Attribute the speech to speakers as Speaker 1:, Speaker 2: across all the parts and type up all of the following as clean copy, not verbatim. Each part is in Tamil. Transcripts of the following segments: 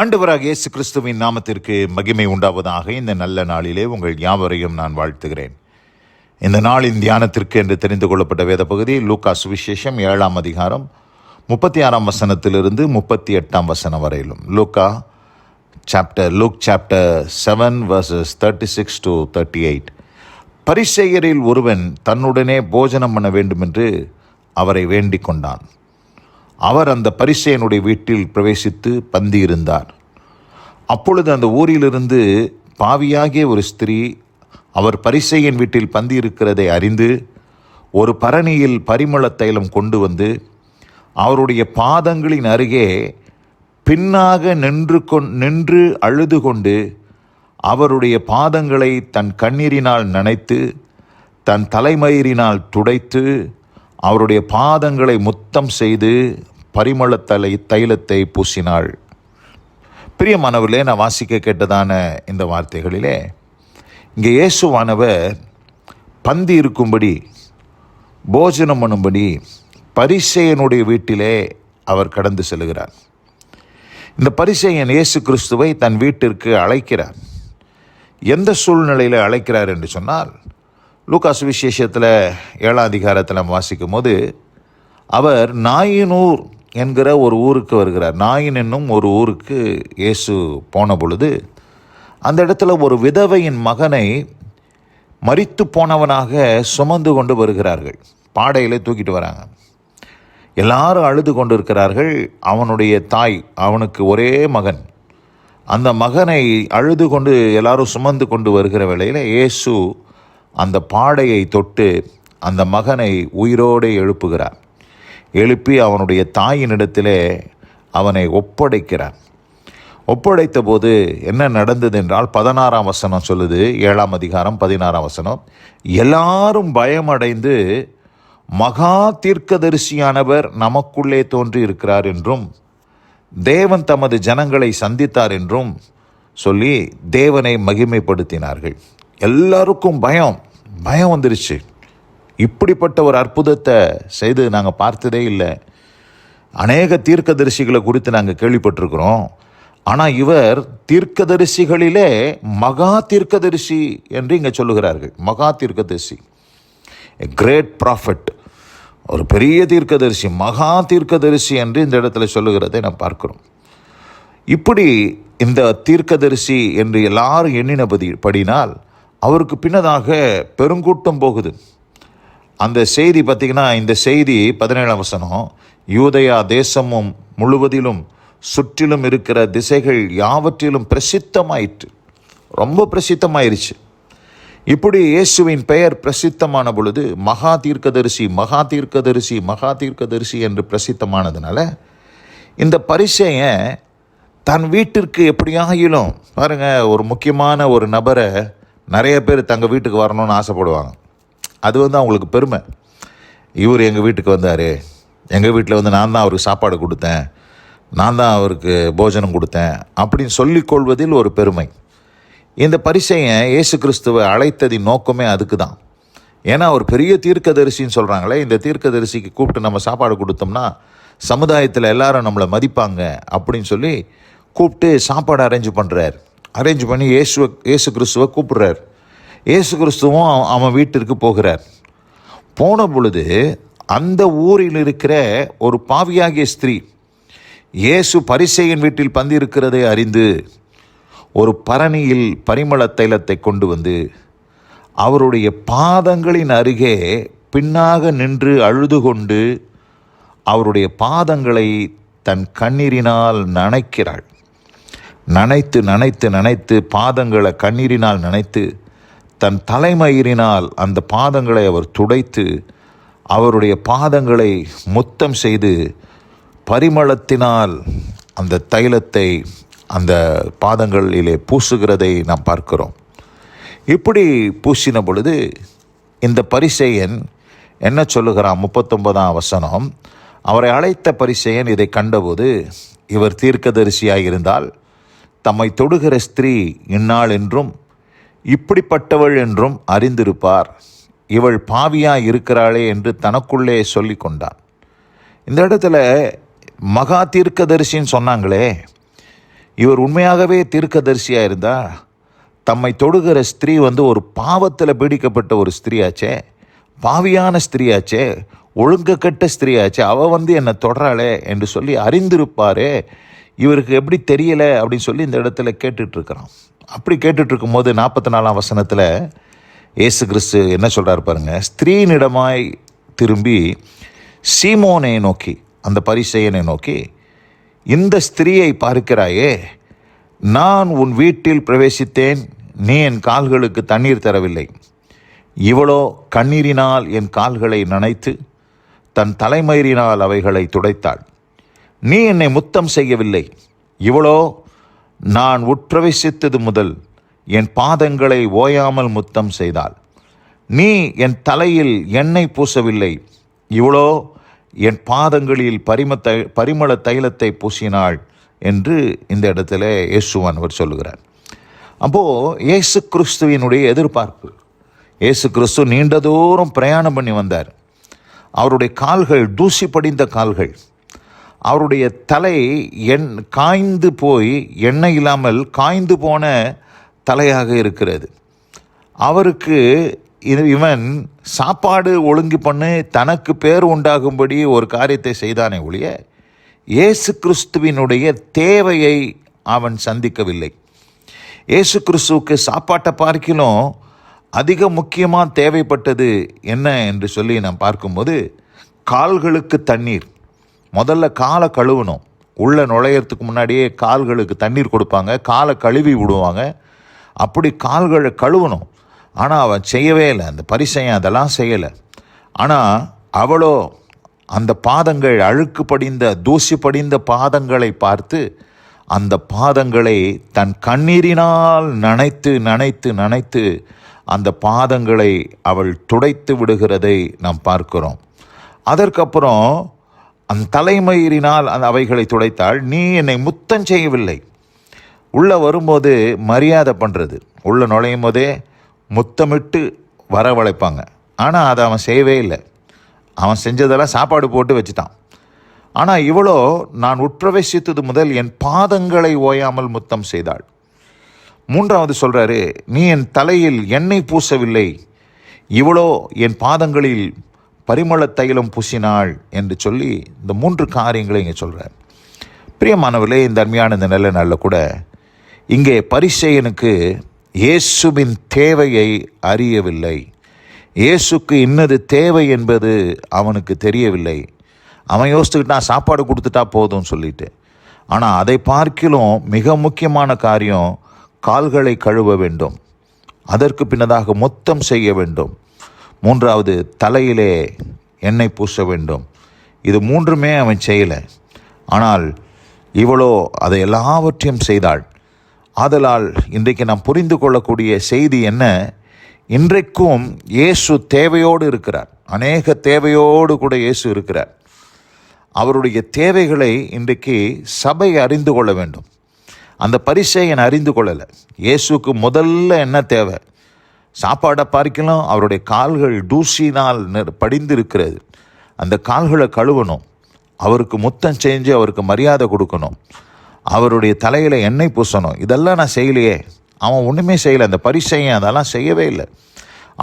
Speaker 1: ஆண்டவராகிய இயேசு கிறிஸ்துவின் நாமத்திற்கு மகிமை உண்டாவதாக. இந்த நல்ல நாளிலே உங்கள் யாவரையும் நான் வாழ்த்துகிறேன். இந்த நாளின் தியானத்திற்கு என்று தெரிந்து கொள்ளப்பட்ட வேத பகுதி லூக்கா சுவிசேஷம் 7ஆம் அதிகாரம் 36ஆம் வசனத்திலிருந்து 38ஆம் வசனம் வரையிலும். Luke chapter 7 verses 36 to 38. பரிசேயரில் ஒருவன் தன்னுடனே போஜனம் பண்ண வேண்டும் என்று அவரை வேண்டிக் கொண்டான். அவர் அந்த பரிசேயனுடைய வீட்டில் பிரவேசித்து பந்தி இருந்தார். அப்பொழுது அந்த ஊரிலிருந்து பாவியாகிய ஒரு ஸ்திரீ அவர் பரிசேயன் வீட்டில் பந்தி இருக்கிறதை அறிந்து ஒரு பரணியில் பரிமள தைலம் கொண்டு வந்து அவருடைய பாதங்களின் அருகே பின்னாக நின்று அழுது கொண்டு அவருடைய பாதங்களை தன் கண்ணீரினால் நனைத்து தன் தலைமயிரினால் துடைத்து அவருடைய பாதங்களை முத்தம் செய்து பரிமள தைலத்தை பூசினாள். பிரியமானவர்களே, நான் வாசிக்க கேட்டதான இந்த வார்த்தைகளிலே இங்கே இயேசுவானவர் பந்தி இருக்கும்படி போஜனம் பண்ணும்படி பரிசேயனுடைய வீட்டிலே அவர் கடந்து செல்கிறார். இந்த பரிசேயன் இயேசு கிறிஸ்துவை தன் வீட்டிற்கு அழைக்கிறார். எந்த சூழ்நிலையில் அழைக்கிறார் என்று சொன்னால், லூக்கா சுவிசேஷத்தில் 7ஆம் அதிகாரத்தில் நம்ம வாசிக்கும் போது அவர் நாயினூர் என்கிற ஒரு ஊருக்கு வருகிறார். நாயின் என்னும் ஒரு ஊருக்கு இயேசு போன பொழுது அந்த இடத்துல ஒரு விதவையின் மகனை மரித்து போனவனாக சுமந்து கொண்டு வருகிறார்கள். பாடையிலே தூக்கிட்டு வராங்க. எல்லாரும் அழுது கொண்டு இருக்கிறார்கள். அவனுடைய தாய், அவனுக்கு ஒரே மகன், அந்த மகனை அழுது கொண்டு எல்லாரும் சுமந்து கொண்டு வருகிற வேளையில் இயேசு அந்த பாடையை தொட்டு அந்த மகனை உயிரோடு எழுப்புகிறார். எழுப்பி அவனுடைய தாயினிடத்திலே அவனை ஒப்படைக்கிறார். ஒப்படைத்த போது என்ன நடந்தது என்றால் 16ஆம் வசனம் சொல்லுது. 7ஆம் அதிகாரம் 16ஆம் வசனம், எல்லாரும் பயமடைந்து மகா தீர்க்கதரிசியானவர் நமக்குள்ளே தோன்றி இருக்கிறார் என்றும் தேவன் தமது ஜனங்களை சந்தித்தார் என்றும் சொல்லி தேவனை மகிமைப்படுத்தினார்கள். எல்லாருக்கும் பயம் வந்துருச்சு. இப்படிப்பட்ட ஒரு அற்புதத்தை செய்து நாங்கள் பார்த்ததே இல்லை. அநேக தீர்க்கதரிசிகளை குறித்து நாங்கள் கேள்விப்பட்டிருக்கிறோம். ஆனால் இவர் தீர்க்கதரிசிகளிலே மகா தீர்க்கதரிசி என்று இங்கே சொல்லுகிறார்கள். மகா தீர்க்கதரிசி, எ கிரேட் ப்ராஃபட், ஒரு பெரிய தீர்க்கதரிசி, மகா தீர்க்கதரிசி என்று இந்த இடத்துல சொல்லுகிறதை நாம் பார்க்கிறோம். இப்படி இந்த தீர்க்கதரிசி என்று எல்லாரும் எண்ணினபடினால் அவருக்கு பின்னதாக பெருங்கூட்டம் போகுது. அந்த செய்தி பார்த்திங்கன்னா, இந்த செய்தி 17ஆம் வசனம், யூதயா தேசமும் முழுவதிலும் சுற்றிலும் இருக்கிற திசைகள் யாவற்றிலும் பிரசித்தமாயிற்று. ரொம்ப பிரசித்தமாயிருச்சு. இப்படி இயேசுவின் பெயர் பிரசித்தமான பொழுது மகா தீர்க்கதரிசி மகா தீர்க்கதரிசி மகா தீர்க்கதரிசி என்று பிரசித்தமானதுனால இந்த பரிசேயன் தன் வீட்டிற்கு எப்படியாகிலும் பாருங்கள், ஒரு முக்கியமான ஒரு நபரை நிறைய பேர் தங்கள் வீட்டுக்கு வரணும்னு ஆசைப்படுவாங்க. அது அவங்களுக்கு பெருமை. இவர் எங்கள் வீட்டுக்கு வந்தார், எங்கள் வீட்டில் நான் தான் அவருக்கு சாப்பாடு கொடுத்தேன், நான் தான் அவருக்கு போஜனம் கொடுத்தேன் அப்படின்னு சொல்லிக்கொள்வதில் ஒரு பெருமை. இந்த பரிசேயன் இயேசு கிறிஸ்துவை அழைத்ததின் நோக்கமே அதுக்கு தான். ஏன்னா அவர் பெரிய தீர்க்கதரிசின்னு சொல்கிறாங்களே, இந்த தீர்க்கதரிசிக்கு கூப்பிட்டு நம்ம சாப்பாடு கொடுத்தோம்னா சமுதாயத்தில் எல்லாரும் நம்மளை மதிப்பாங்க அப்படின்னு சொல்லி கூப்பிட்டு சாப்பாடு அரேஞ்ச் பண்ணி இயேசு கிறிஸ்துவை கூப்பிடுறார். இயேசு கிறிஸ்துவும் அவன் வீட்டிற்கு போகிறார். போன பொழுது அந்த ஊரில் இருக்கிற ஒரு பாவியாகிய ஸ்திரீ இயேசு பரிசேயன் வீட்டில் பந்தி இருக்கிறதை அறிந்து ஒரு பரணியில் பரிமள தைலத்தை கொண்டு வந்து அவருடைய பாதங்களின் அருகே பின்னாக நின்று அழுது கொண்டு அவருடைய பாதங்களை தன் கண்ணீரினால் நனைக்கிறாள். நனைத்து பாதங்களை கண்ணீரினால் நனைத்து தன் தலைமயிரினால் அந்த பாதங்களை அவர் துடைத்து அவருடைய பாதங்களை முத்தம் செய்து பரிமளத்தினால் அந்த தைலத்தை அந்த பாதங்களிலே பூசுகிறதை நாம் பார்க்கிறோம். இப்படி பூசின பொழுது இந்த பரிசேயன் என்ன சொல்லுகிறான்? 39ஆம் வசனம், அவரை அழைத்த பரிசேயன் இதை கண்டபோது, இவர் தீர்க்கதரிசியாய் இருந்தால் தம்மை தொடுகிற ஸ்திரீ இன்னாள் என்றும் இப்படிப்பட்டவள் என்றும் அறிந்திருப்பார். இவள் பாவியாய் இருக்கிறாளே என்று தனக்குள்ளே சொல்லி கொண்டான். இந்த இடத்துல மகா தீர்க்கதரிசின்னு சொன்னாங்களே, இவர் உண்மையாகவே தீர்க்கதரிசியாக இருந்தா தம்மை தொடுகிற ஸ்திரீ ஒரு பாவத்தில் பீடிக்கப்பட்ட ஒரு ஸ்திரீயாச்சே, பாவியான ஸ்திரீயாச்சே, ஒழுங்கக்கட்ட ஸ்திரீயாச்சே, அவள் என்னை தொடராளே என்று சொல்லி அறிந்திருப்பாரே, இவருக்கு எப்படி தெரியலை அப்படின்னு சொல்லி இந்த இடத்துல கேட்டுட்ருக்கிறான். அப்படி கேட்டுட்ருக்கும்போது 44ஆம் வசனத்தில் இயேசு கிறிஸ்து என்ன சொல்கிறார் பாருங்க. ஸ்திரீனிடமாய் திரும்பி சீமோனை நோக்கி, அந்த பரிசேயனை நோக்கி, இந்த ஸ்திரீயை பார்க்கிறாயே, நான் உன் வீட்டில் பிரவேசித்தேன், நீ என் கால்களுக்கு தண்ணீர் தரவில்லை. இவளோ கண்ணீரினால் என் கால்களை நனைத்து தன் தலைமயிரினால் அவைகளை துடைத்தாள். நீ என்னை முத்தம் செய்யவில்லை. இவளோ நான் உட்பிரவேசித்தது முதல் என் பாதங்களை ஓயாமல் முத்தம் செய்தாள். நீ என் தலையில் எண்ணெய் பூசவில்லை. இவளோ என் பாதங்களில் பரிமள தைலத்தை பூசினாள் என்று இந்த இடத்துல இயேசுவானவர் சொல்லுகிறார். அப்போது இயேசு கிறிஸ்துவினுடைய எதிர்பார்ப்பு, இயேசு கிறிஸ்து நீண்ட தூரம் பிரயாணம் பண்ணி வந்தார். அவருடைய கால்கள் தூசி படிந்த கால்கள், அவருடைய தலை காய்ந்து போய் எண்ணெய் இல்லாமல் காய்ந்து போன தலையாக இருக்கிறது. அவருக்கு இவன் சாப்பாடு ஒழுங்கு பண்ணி தனக்கு பேர் உண்டாகும்படி ஒரு காரியத்தை செய்தானே ஒழிய இயேசு கிறிஸ்துவினுடைய தேவையை அவன் சந்திக்கவில்லை. இயேசு கிறிஸ்துவுக்கு சாப்பாட்டை பார்க்கிலும் அதிக முக்கியமாக தேவைப்பட்டது என்ன என்று சொல்லி நாம் பார்க்கும்போது, கால்களுக்கு தண்ணீர். முதல்ல காலை கழுவணும். உள்ளே நுழையிறதுக்கு முன்னாடியே கால்களுக்கு தண்ணீர் கொடுப்பாங்க, காலை கழுவி விடுவாங்க. அப்படி கால்களை கழுவணும். ஆனால் அவன் செய்யவே இல்லை. அந்த பரிசையன் அதெல்லாம் செய்யலை. ஆனால் அவளோ அந்த பாதங்கள், அழுக்கு படிந்த தூசி படிந்த பாதங்களை பார்த்து அந்த பாதங்களை தன் கண்ணீரினால் நனைத்து நனைத்து நனைத்து அந்த பாதங்களை அவள் துடைத்து விடுகிறதை நாம் பார்க்கிறோம். அதற்கப்புறம் அந்த தலைமயிரினால் அந்த அவைகளை துடைத்தாள். நீ என்னை முத்தம் செய்யவில்லை. உள்ளே வரும்போது மரியாதை பண்ணுறது, உள்ளே நுழையும் போதே முத்தமிட்டு வரவழைப்பாங்க. ஆனால் அதை அவன் செய்யவே இல்லை. அவன் செஞ்சதெல்லாம் சாப்பாடு போட்டு வச்சுட்டான். ஆனால் இவளோ நான் உட்பிரவேசித்தது முதல் என் பாதங்களை ஓயாமல் முத்தம் செய்தாள். 3வது சொல்கிறாரு, நீ என் தலையில் எண்ணெய் பூசவில்லை. இவளோ என் பாதங்களில் பரிமள தைலம் பூசினாள் என்று சொல்லி இந்த 3 காரியங்களை இங்கே சொல்கிறார். பிரியமானவர்களே, இந்த அருமையான இந்த நல்ல நாளில் கூட இங்கே பரிசேயனுக்கு இயேசுவின் தேவையை அறியவில்லை. இயேசுக்கு இன்னது தேவை என்பது அவனுக்கு தெரியவில்லை. அவன் யோசித்துக்கிட்டான், சாப்பாடு கொடுத்துட்டா போதும்னு சொல்லிட்டு. ஆனால் அதை பார்க்கிலும் மிக முக்கியமான காரியம், கால்களை கழுவ வேண்டும், அதற்கு பின்னதாக முத்தம் செய்ய வேண்டும், 3வது தலையிலே எண்ணெய் பூச வேண்டும். இது 3மே அவன் செய்யலை. ஆனால் இவளோ அதை எல்லாவற்றையும் செய்தாள். ஆதலால் இன்றைக்கு நாம் புரிந்து கொள்ளக்கூடிய செய்தி என்ன? இன்றைக்கும் இயேசு தேவையோடு இருக்கிறார். அநேக தேவையோடு கூட இயேசு இருக்கிறார். அவருடைய தேவைகளை இன்றைக்கு சபை அறிந்து கொள்ள வேண்டும். அந்த பரிசேயன் அறிந்து கொள்ளலை. இயேசுக்கு முதல்ல என்ன தேவை? சாப்பாடை பார்க்கலாம், அவருடைய கால்கள் தூசினால் படிந்து இருக்கிறது. அந்த கால்களை கழுவணும், அவருக்கு முத்தம் செஞ்சு அவருக்கு மரியாதை கொடுக்கணும், அவருடைய தலையில் எண்ணெய் பூசணும். இதெல்லாம் நான் செய்யலையே. அவன் ஒன்றுமே செய்யலை. அந்த பரிசேயன் அதெல்லாம் செய்யவே இல்லை.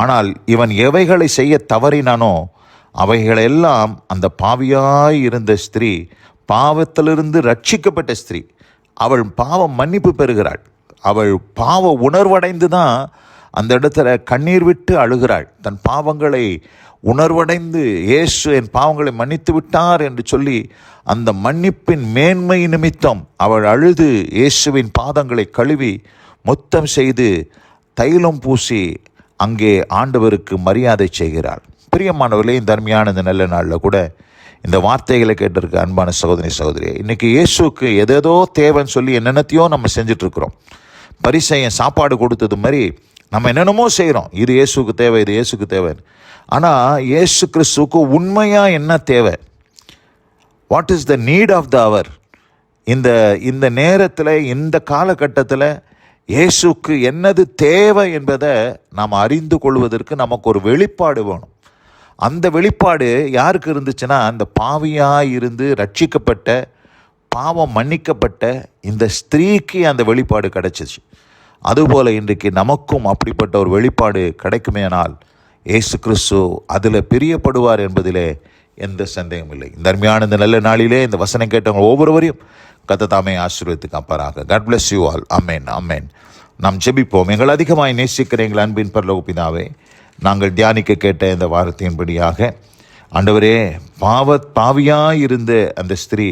Speaker 1: ஆனால் இவன் எவைகளை செய்ய தவறினானோ அவைகளெல்லாம் அந்த பாவியாய் இருந்த ஸ்திரீ, பாவத்திலிருந்து ரட்சிக்கப்பட்ட ஸ்திரீ, அவள் பாவம் மன்னிப்பு பெறுகிறாள். அவள் பாவ உணர்வடைந்து தான் அந்த இடத்துல கண்ணீர் விட்டு அழுகிறாள். தன் பாவங்களை உணர்வடைந்து இயேசு என் பாவங்களை மன்னித்து விட்டார் என்று சொல்லி அந்த மன்னிப்பின் மேன்மை நிமித்தம் அவள் அழுது இயேசுவின் பாதங்களை கழுவி முத்தம் செய்து தைலம் பூசி அங்கே ஆண்டவருக்கு மரியாதை செய்கிறாள். பிரியமானவர்களே, இந்த அருமையான இந்த நல்ல நாளில் கூட இந்த வார்த்தைகளை கேட்டிருக்க அன்பான சகோதரி, இன்றைக்கி இயேசுக்கு எதேதோ தேவைன்னு சொல்லி என்னென்னத்தையோ நம்ம செஞ்சிட்ருக்குறோம். பரிசேயன் சாப்பாடு கொடுத்தது மாதிரி நம்ம என்னென்னமோ செய்கிறோம். இது இயேசுக்கு தேவை, இது இயேசுக்கு தேவைன்னு. ஆனால் இயேசு கிறிஸ்துவுக்கு உண்மையாக என்ன தேவை? What is the need of the hour? இந்த நேரத்தில், இந்த காலகட்டத்தில் இயேசுக்கு என்னது தேவை என்பதை நாம் அறிந்து கொள்வதற்கு நமக்கு ஒரு வெளிப்பாடு வேணும். அந்த வெளிப்பாடு யாருக்கு இருந்துச்சுன்னா, அந்த பாவியாக இருந்து ரட்சிக்கப்பட்ட பாவம் மன்னிக்கப்பட்ட இந்த ஸ்திரீக்கு அந்த வெளிப்பாடு கிடைச்சிச்சு. அதுபோல் இன்றைக்கு நமக்கும் அப்படிப்பட்ட ஒரு வெளிப்பாடு கிடைக்குமேனால் இயேசு கிறிஸ்து அதில் பிரியப்படுவார் என்பதிலே எந்த சந்தேகமும் இல்லை. இந்த அருமையான இந்த நல்ல நாளிலே இந்த வசனம் கேட்டவங்க ஒவ்வொருவரையும் கர்த்தர் தாமே ஆசீர்வதித்து காப்பாராக. God bless you all. ஆமென், ஆமென். நாம் ஜெபிப்போம். எங்கள் அதிகமாய் நேசிக்கிற எங்கள் அன்பின் பரலோக பிதாவே, நாங்கள் தியானிக்க கேட்ட இந்த வார்த்தையின்படியாக ஆண்டவரே, பாவியாயிருந்த அந்த ஸ்திரீ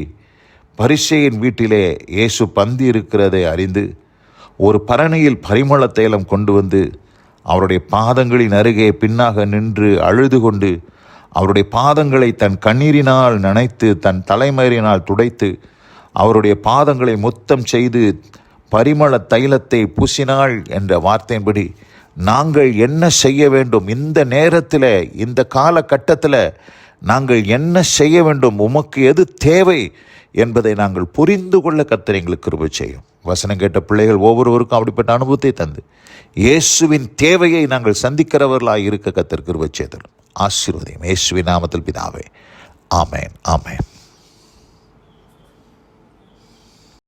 Speaker 1: பரிசேயன் வீட்டிலே இயேசு பந்தி இருக்கிறதை அறிந்து ஒரு பரணியில் பரிமள தைலம் கொண்டு வந்து அவருடைய பாதங்களின் அருகே பின்னாக நின்று அழுது கொண்டு அவருடைய பாதங்களை தன் கண்ணீரினால் நனைத்து தன் தலைமயிரினால் துடைத்து அவருடைய பாதங்களை முத்தம் செய்து பரிமள தைலத்தை பூசினாள் என்ற வார்த்தையின்படி நாங்கள் என்ன செய்ய வேண்டும், இந்த நேரத்தில் இந்த காலகட்டத்தில் நாங்கள் என்ன செய்ய வேண்டும், உமக்கு எது தேவை என்பதை நாங்கள் புரிந்து கொள்ள கர்த்தர் எங்களுக்கு கிருபை செய்யும். வசனம் கேட்ட பிள்ளைகள் ஒவ்வொருவருக்கும் அப்படிப்பட்ட அனுபவத்தை தந்து இயேசுவின் தேவையை நாங்கள் சந்திக்கிறவர்களாக இருக்க கர்த்தர் கிருபை செய்தல். ஆசீர்வதியும். இயேசுவின் நாமத்தில் பிதாவே. ஆமென், ஆமென்.